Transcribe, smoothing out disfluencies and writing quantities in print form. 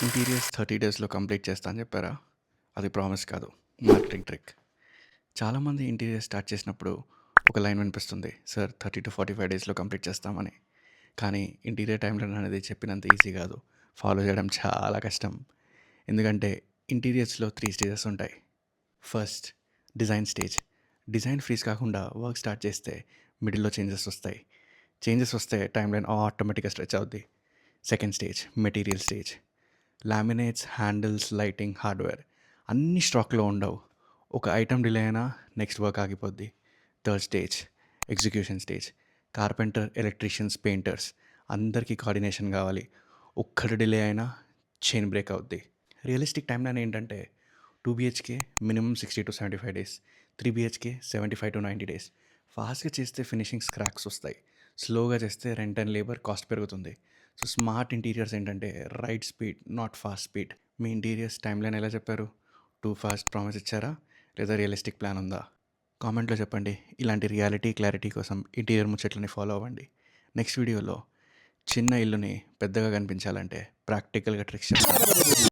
Interiors 30 డేస్‌లో complete చేస్తా అని చెప్పారా? అది ప్రామిస్ కాదు. Marketing trick. చాలామంది ఇంటీరియర్ స్టార్ట్ చేసినప్పుడు ఒక లైన్ వినిపిస్తుంది. సార్ 30-45 డేస్‌లో కంప్లీట్ చేస్తామని. కానీ ఇంటీరియర్ టైమ్‌లైన్ అనేది చెప్పినంత ఈజీ కాదు. ఫాలో చేయడం చాలా కష్టం. ఎందుకంటే ఇంటీరియర్స్‌లో 3 స్టేజెస్ ఉంటాయి. First design stage. Design freeze కాకుండా వర్క్ స్టార్ట్ చేస్తే మిడిల్‌లో చేంజెస్ వస్తాయి. చేంజెస్ వస్తే టైమ్‌లైన్ ఆటోమేటిక్‌గా స్ట్రెచ్ అవుద్ది. Second stage material stage. Laminates, handles, lighting, hardware అన్నీ స్టాక్లో ఉండవు. ఒక ఐటమ్ డిలే అయినా నెక్స్ట్ వర్క్ ఆగిపోద్ది. Third stage execution stage. Carpenter, electricians, painters అందరికీ కోఆర్డినేషన్ కావాలి. ఒక్కటి డిలే అయినా చైన్ బ్రేక్ అవుద్ది. రియలిస్టిక్ టైం లైన్ ఏంటంటే 2 BHK minimum 60-75 days, 3 BHK 75-90 days. ఫాస్ట్గా చేస్తే ఫినిషింగ్స్ క్రాక్స్ వస్తాయి. స్లోగా చేస్తే రెంట్ అండ్ లేబర్ కాస్ట్ పెరుగుతుంది. సో స్మార్ట్ ఇంటీరియర్స్ ఏంటంటే right speed, not fast speed. మీ ఇంటీరియర్స్ టైం లైన్ ఎలా చెప్పారు? టూ ఫాస్ట్ ప్రామిస్ ఇచ్చారా, లేదా రియలిస్టిక్ ప్లాన్ ఉందా? కామెంట్లో చెప్పండి. ఇలాంటి రియాలిటీ క్లారిటీ కోసం ఇంటీరియర్ ముచ్చట్లని ఫాలో అవ్వండి. నెక్స్ట్ వీడియోలో చిన్న ఇల్లుని పెద్దగా కనిపించాలంటే ప్రాక్టికల్గా ట్రిక్స్ చెప్తాను.